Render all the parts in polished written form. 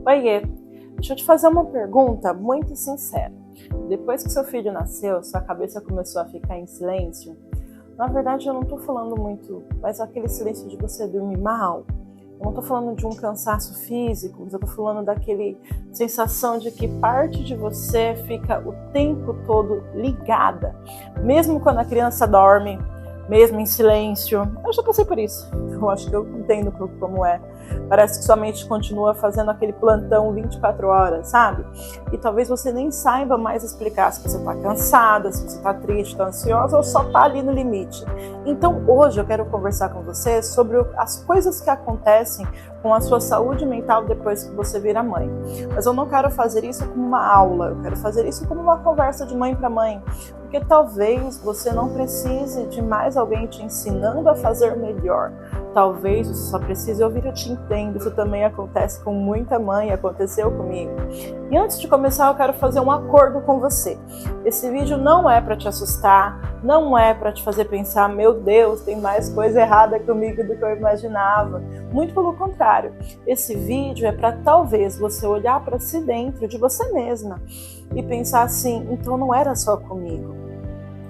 Oiê, deixa eu te fazer uma pergunta muito sincera. Depois que seu filho nasceu, sua cabeça começou a ficar em silêncio? Na verdade, eu não tô falando muito, mas aquele silêncio de você dormir mal. Eu não tô falando de um cansaço físico, mas eu tô falando daquele sensação de que parte de você fica o tempo todo ligada. Mesmo quando a criança dorme, mesmo em silêncio. Eu já passei por isso. Eu acho que eu entendo como é. Parece que sua mente continua fazendo aquele plantão 24 horas, sabe? E talvez você nem saiba mais explicar se você está cansada, se você está triste, está ansiosa ou só está ali no limite. Então hoje eu quero conversar com você sobre as coisas que acontecem com a sua saúde mental depois que você vira mãe. Mas eu não quero fazer isso como uma aula, eu quero fazer isso como uma conversa de mãe para mãe. Porque talvez você não precise de mais alguém te ensinando a fazer melhor. Talvez você só precise ouvir eu te entendo. Isso também acontece com muita mãe, aconteceu comigo. E antes de começar, eu quero fazer um acordo com você. Esse vídeo não é para te assustar, não é para te fazer pensar, meu Deus, tem mais coisa errada comigo do que eu imaginava. Muito pelo contrário, esse vídeo é para talvez você olhar para si dentro de você mesma e pensar assim, então não era só comigo.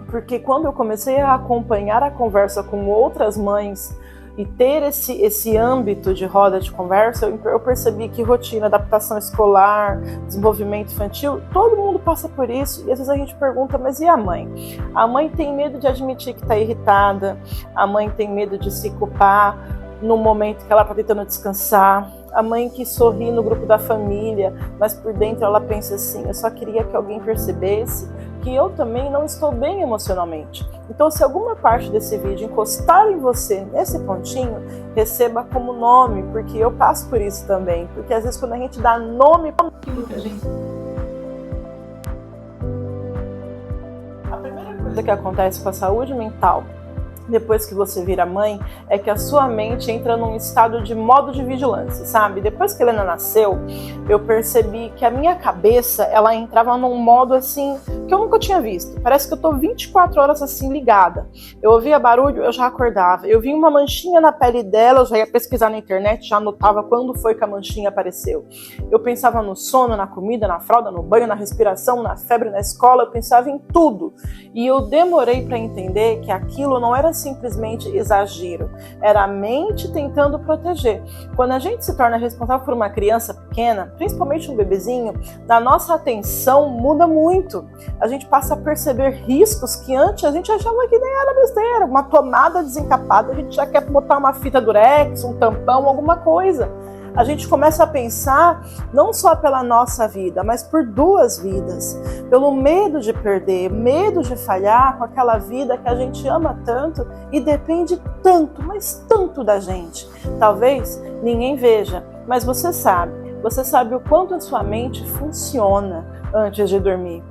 Porque quando eu comecei a acompanhar a conversa com outras mães e ter esse âmbito de roda de conversa, eu percebi que rotina, adaptação escolar, desenvolvimento infantil, todo mundo passa por isso. E às vezes a gente pergunta, mas e a mãe? A mãe tem medo de admitir que está irritada, a mãe tem medo de se culpar no momento que ela está tentando descansar, a mãe que sorri no grupo da família, mas por dentro ela pensa assim, eu só queria que alguém percebesse que eu também não estou bem emocionalmente. Então, se alguma parte desse vídeo encostar em você nesse pontinho, receba como nome, porque eu passo por isso também. Porque às vezes quando a gente dá nome para aquilo que a gente... A primeira coisa que acontece com a saúde mental depois que você vira mãe, é que a sua mente entra num estado de modo de vigilância, sabe? Depois que a Helena nasceu, eu percebi que a minha cabeça, ela entrava num modo assim, que eu nunca tinha visto. Parece que eu tô 24 horas assim, ligada. Eu ouvia barulho, eu já acordava. Eu vi uma manchinha na pele dela, eu já ia pesquisar na internet, já anotava quando foi que a manchinha apareceu. Eu pensava no sono, na comida, na fralda, no banho, na respiração, na febre, na escola, eu pensava em tudo. E eu demorei para entender que aquilo não era simplesmente exagero, era a mente tentando proteger. Quando a gente se torna responsável por uma criança pequena, principalmente um bebezinho, a nossa atenção muda muito. A gente passa a perceber riscos que antes a gente achava que nem era besteira. Uma tomada desencapada, a gente já quer botar uma fita durex, um tampão, alguma coisa. A gente começa a pensar não só pela nossa vida, mas por duas vidas. Pelo medo de perder, medo de falhar com aquela vida que a gente ama tanto e depende tanto, mas tanto da gente. Talvez ninguém veja, mas você sabe o quanto a sua mente funciona antes de dormir.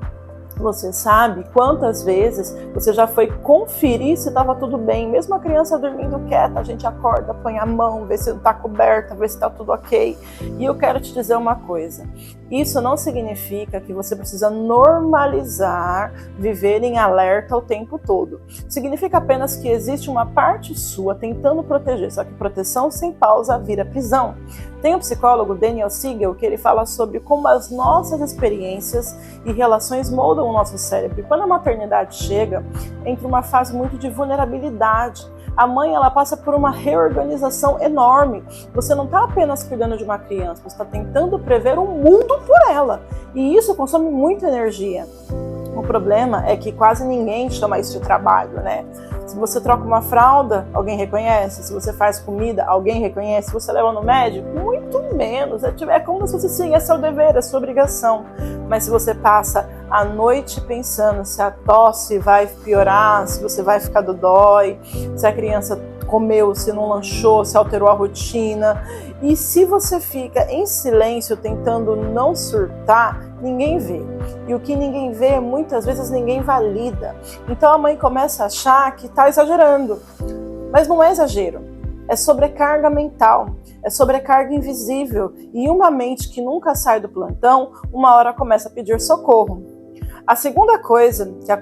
Você sabe quantas vezes você já foi conferir se estava tudo bem. Mesmo a criança dormindo quieta, a gente acorda, põe a mão, vê se não está coberta, vê se está tudo ok. E eu quero te dizer uma coisa. Isso não significa que você precisa normalizar viver em alerta o tempo todo. Significa apenas que existe uma parte sua tentando proteger, só que proteção sem pausa vira prisão. Tem o psicólogo Daniel Siegel que ele fala sobre como as nossas experiências e relações moldam o nosso cérebro. E quando a maternidade chega, entra uma fase muito de vulnerabilidade. A mãe, ela passa por uma reorganização enorme. Você não está apenas cuidando de uma criança, você está tentando prever um mundo por ela. E isso consome muita energia. O problema é que quase ninguém chama isso de trabalho, né? Se você troca uma fralda, alguém reconhece. Se você faz comida, alguém reconhece. Se você leva no médico, muito menos. É como se você sim, é seu dever, é sua obrigação. Mas se você passa a noite pensando se a tosse vai piorar, se você vai ficar dodói, se a criança comeu, se não lanchou, se alterou a rotina. E se você fica em silêncio tentando não surtar, ninguém vê. E o que ninguém vê, muitas vezes ninguém valida. Então a mãe começa a achar que está exagerando. Mas não é exagero. É sobrecarga mental. É sobrecarga invisível. E uma mente que nunca sai do plantão, uma hora começa a pedir socorro. A segunda coisa que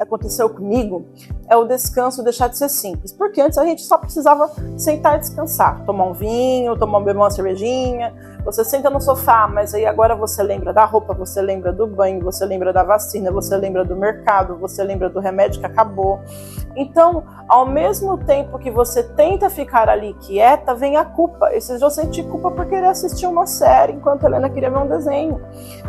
aconteceu comigo, é o descanso deixar de ser simples. Porque antes a gente só precisava sentar e descansar. Tomar um vinho, beber uma cervejinha. Você senta no sofá, mas aí agora você lembra da roupa, você lembra do banho, você lembra da vacina, você lembra do mercado, você lembra do remédio que acabou. Então, ao mesmo tempo que você tenta ficar ali quieta, vem a culpa. Esses dias eu senti culpa por querer assistir uma série enquanto a Helena queria ver um desenho.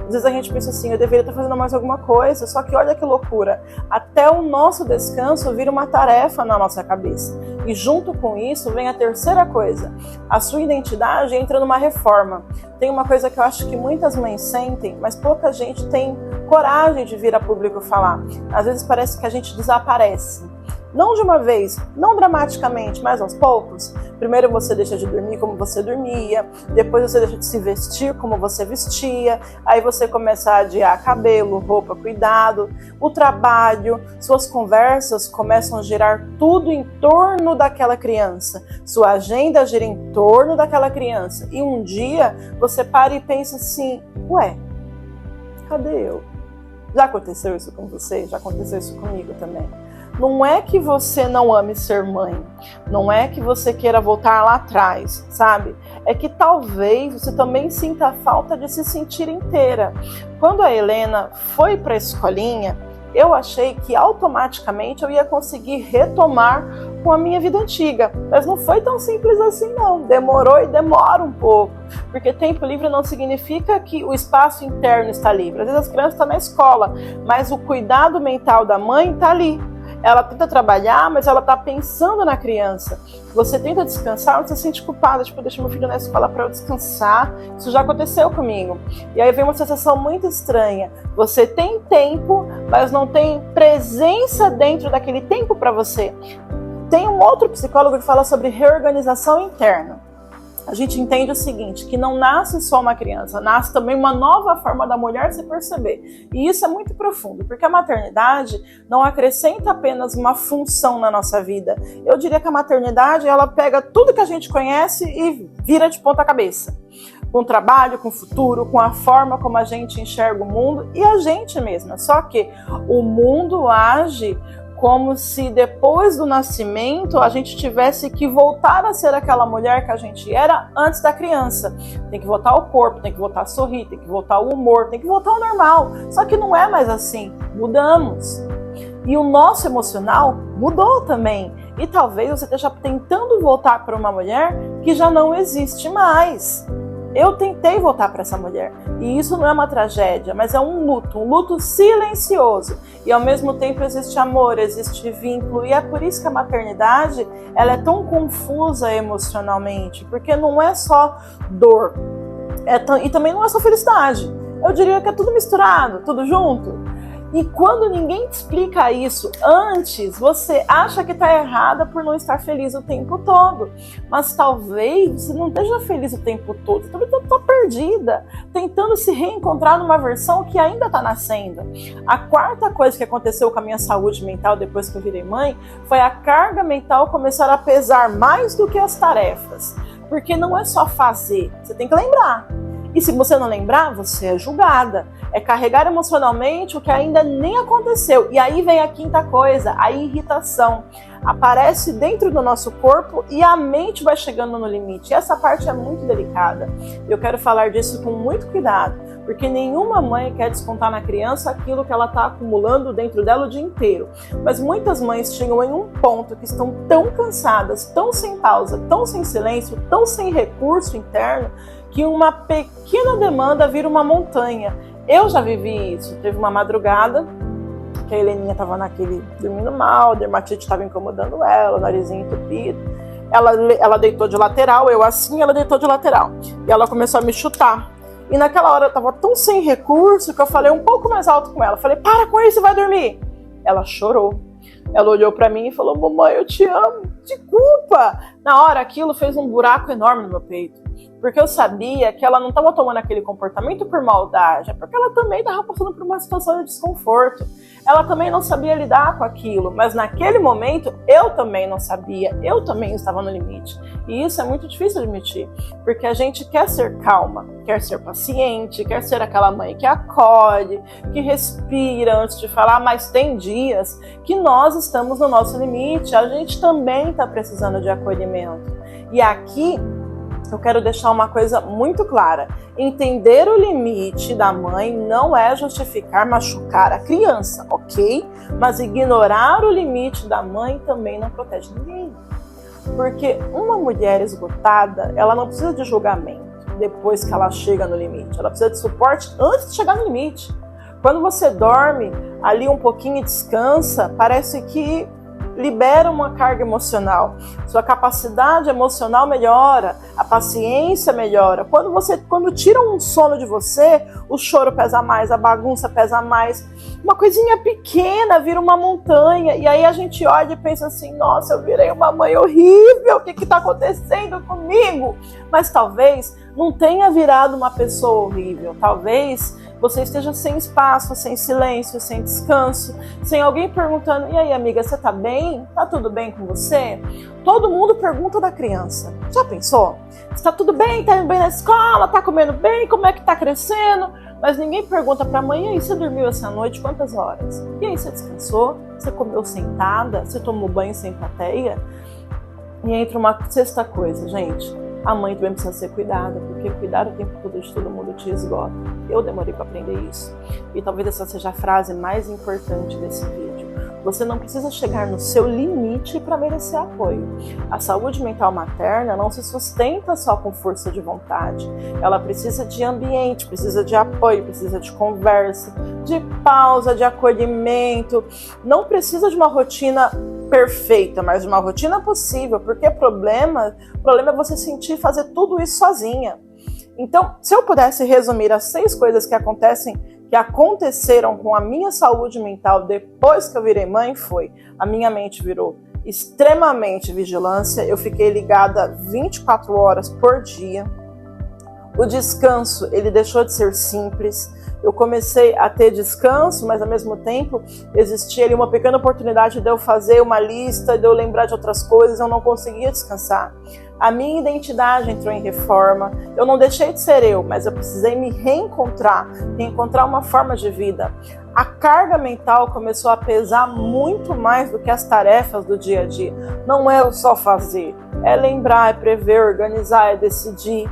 Às vezes a gente pensa assim, eu deveria estar fazendo mais alguma coisa, só que olha que loucura. Até o nosso descanso vira uma tarefa na nossa cabeça. E junto com isso vem a terceira coisa. A sua identidade entra numa reforma. Tem uma coisa que eu acho que muitas mães sentem, mas pouca gente tem coragem de vir a público falar. Às vezes parece que a gente desaparece. Não de uma vez, não dramaticamente, mas aos poucos. Primeiro você deixa de dormir como você dormia, depois você deixa de se vestir como você vestia, aí você começa a adiar cabelo, roupa, cuidado, o trabalho, suas conversas começam a girar tudo em torno daquela criança. Sua agenda gira em torno daquela criança. E um dia você para e pensa assim, ué, cadê eu? Já aconteceu isso com você? Já aconteceu isso comigo também. Não é que você não ame ser mãe, não é que você queira voltar lá atrás, sabe? É que talvez você também sinta a falta de se sentir inteira. Quando a Helena foi para a escolinha, eu achei que automaticamente eu ia conseguir retomar com a minha vida antiga. Mas não foi tão simples assim não, demorou e demora um pouco. Porque tempo livre não significa que o espaço interno está livre. Às vezes as crianças estão na escola, mas o cuidado mental da mãe está ali. Ela tenta trabalhar, mas ela está pensando na criança. Você tenta descansar, você se sente culpada, tipo, deixa meu filho na escola para eu descansar. Isso já aconteceu comigo. E aí vem uma sensação muito estranha. Você tem tempo, mas não tem presença dentro daquele tempo para você. Tem um outro psicólogo que fala sobre reorganização interna. A gente entende o seguinte, que não nasce só uma criança, nasce também uma nova forma da mulher se perceber. E isso é muito profundo, porque a maternidade não acrescenta apenas uma função na nossa vida. Eu diria que a maternidade, ela pega tudo que a gente conhece e vira de ponta cabeça. Com o trabalho, com o futuro, com a forma como a gente enxerga o mundo e a gente mesma. Só que o mundo age como se depois do nascimento a gente tivesse que voltar a ser aquela mulher que a gente era antes da criança. Tem que voltar ao corpo, tem que voltar a sorrir, tem que voltar ao humor, tem que voltar ao normal. Só que não é mais assim, mudamos. E o nosso emocional mudou também. E talvez você esteja tentando voltar para uma mulher que já não existe mais. Eu tentei voltar para essa mulher. E isso não é uma tragédia, mas é um luto silencioso. E ao mesmo tempo existe amor, existe vínculo. E é por isso que a maternidade ela é tão confusa emocionalmente. Porque não é só dor. E também não é só felicidade. Eu diria que é tudo misturado, tudo junto. E quando ninguém te explica isso antes, você acha que está errada por não estar feliz o tempo todo. Mas talvez você não esteja feliz o tempo todo, você talvez está perdida, tentando se reencontrar numa versão que ainda está nascendo. A quarta coisa que aconteceu com a minha saúde mental depois que eu virei mãe foi a carga mental começar a pesar mais do que as tarefas. Porque não é só fazer, você tem que lembrar. E se você não lembrar, você é julgada. É carregar emocionalmente o que ainda nem aconteceu. E aí vem a quinta coisa, a irritação. Aparece dentro do nosso corpo e a mente vai chegando no limite. E essa parte é muito delicada. Eu quero falar disso com muito cuidado, porque nenhuma mãe quer descontar na criança aquilo que ela está acumulando dentro dela o dia inteiro. Mas muitas mães chegam em um ponto que estão tão cansadas, tão sem pausa, tão sem silêncio, tão sem recurso interno, que uma pequena demanda vira uma montanha. Eu já vivi isso. Teve uma madrugada que a Heleninha estava dormindo mal, a dermatite estava incomodando ela, o narizinho entupido. Ela deitou de lateral, eu assim, ela deitou de lateral. E ela começou a me chutar. E naquela hora eu estava tão sem recurso que eu falei um pouco mais alto com ela. Falei, para com isso, vai dormir. Ela chorou. Ela olhou para mim e falou, mamãe, eu te amo, desculpa. Na hora aquilo fez um buraco enorme no meu peito. Porque eu sabia que ela não estava tomando aquele comportamento por maldade, é porque ela também estava passando por uma situação de desconforto. Ela também não sabia lidar com aquilo, mas naquele momento eu também não sabia, eu também estava no limite. E isso é muito difícil de admitir, porque a gente quer ser calma, quer ser paciente, quer ser aquela mãe que acolhe, que respira antes de falar, mas tem dias que nós estamos no nosso limite, a gente também está precisando de acolhimento. E aqui eu quero deixar uma coisa muito clara. Entender o limite da mãe não é justificar machucar a criança, ok? Mas ignorar o limite da mãe também não protege ninguém. Porque uma mulher esgotada, ela não precisa de julgamento depois que ela chega no limite. Ela precisa de suporte antes de chegar no limite. Quando você dorme ali um pouquinho e descansa, parece que libera uma carga emocional. Sua capacidade emocional melhora, a paciência melhora. Quando tiram um sono de você, o choro pesa mais, a bagunça pesa mais. Uma coisinha pequena vira uma montanha. E aí a gente olha e pensa assim, nossa, eu virei uma mãe horrível, o que está acontecendo comigo? Mas talvez não tenha virado uma pessoa horrível. Talvez você esteja sem espaço, sem silêncio, sem descanso, sem alguém perguntando, e aí amiga, você tá bem? Tá tudo bem com você? Todo mundo pergunta da criança. Já pensou? Está tudo bem? Tá indo bem na escola? Tá comendo bem? Como é que tá crescendo? Mas ninguém pergunta pra mãe, e aí, você dormiu essa noite quantas horas? E aí, você descansou? Você comeu sentada? Você tomou banho sem plateia? E entra uma sexta coisa, gente. A mãe também precisa ser cuidada, porque cuidar o tempo todo de todo mundo te esgota. Eu demorei para aprender isso. E talvez essa seja a frase mais importante desse vídeo. Você não precisa chegar no seu limite para merecer apoio. A saúde mental materna não se sustenta só com força de vontade. Ela precisa de ambiente, precisa de apoio, precisa de conversa, de pausa, de acolhimento. Não precisa de uma rotina perfeita, mas de uma rotina possível, porque o problema é você sentir fazer tudo isso sozinha. Então, se eu pudesse resumir as 6 coisas que aconteceram com a minha saúde mental depois que eu virei mãe, foi: a minha mente virou extremamente vigilância, eu fiquei ligada 24 horas por dia, o descanso, ele deixou de ser simples, eu comecei a ter descanso, mas ao mesmo tempo existia ali uma pequena oportunidade de eu fazer uma lista, de eu lembrar de outras coisas, eu não conseguia descansar. A minha identidade entrou em reforma, eu não deixei de ser eu, mas eu precisei me reencontrar uma forma de vida. A carga mental começou a pesar muito mais do que as tarefas do dia a dia. Não é o só fazer, é lembrar, é prever, organizar, é decidir.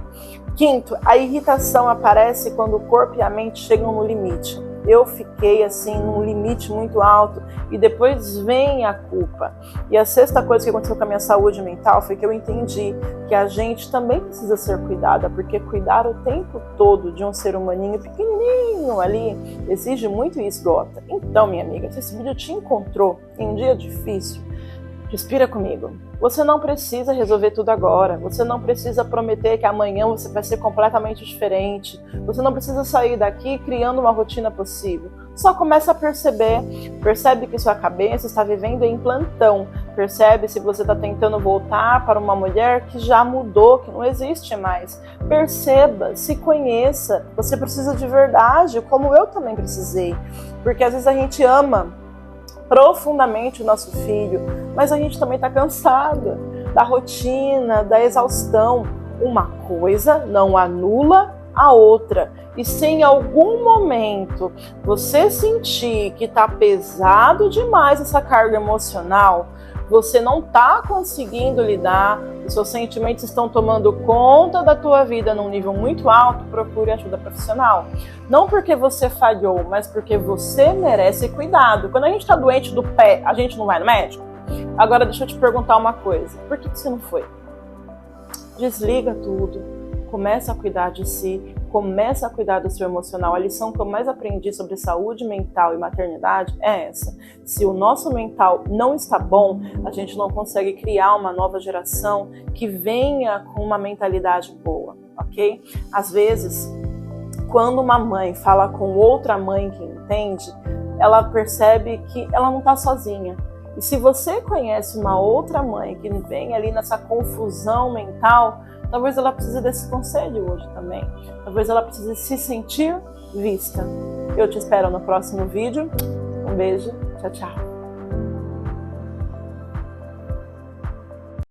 Quinto, a irritação aparece quando o corpo e a mente chegam no limite. Eu fiquei assim num limite muito alto e depois vem a culpa. E a sexta coisa que aconteceu com a minha saúde mental foi que eu entendi que a gente também precisa ser cuidada, porque cuidar o tempo todo de um ser humaninho pequenininho ali exige muito e esgota. Então, minha amiga, se esse vídeo te encontrou em um dia difícil, respira comigo. Você não precisa resolver tudo agora. Você não precisa prometer que amanhã você vai ser completamente diferente. Você não precisa sair daqui criando uma rotina possível. Só começa a perceber. Percebe que sua cabeça está vivendo em plantão. Percebe se você está tentando voltar para uma mulher que já mudou, que não existe mais. Perceba, se conheça. Você precisa de verdade, como eu também precisei. Porque às vezes a gente ama profundamente o nosso filho, mas a gente também está cansada da rotina, da exaustão. Uma coisa não anula a outra. E se em algum momento você sentir que está pesado demais essa carga emocional, você não está conseguindo lidar, os seus sentimentos estão tomando conta da tua vida num nível muito alto, procure ajuda profissional. Não porque você falhou, mas porque você merece cuidado. Quando a gente está doente do pé, a gente não vai no médico? Agora deixa eu te perguntar uma coisa, por que você não foi? Desliga tudo, começa a cuidar de si, começa a cuidar do seu emocional. A lição que eu mais aprendi sobre saúde mental e maternidade é essa. Se o nosso mental não está bom, a gente não consegue criar uma nova geração que venha com uma mentalidade boa, ok? Às vezes, quando uma mãe fala com outra mãe que entende, ela percebe que ela não está sozinha. E se você conhece uma outra mãe que vem ali nessa confusão mental, talvez ela precise desse conselho hoje também. Talvez ela precise se sentir vista. Eu te espero no próximo vídeo. Um beijo. Tchau, tchau.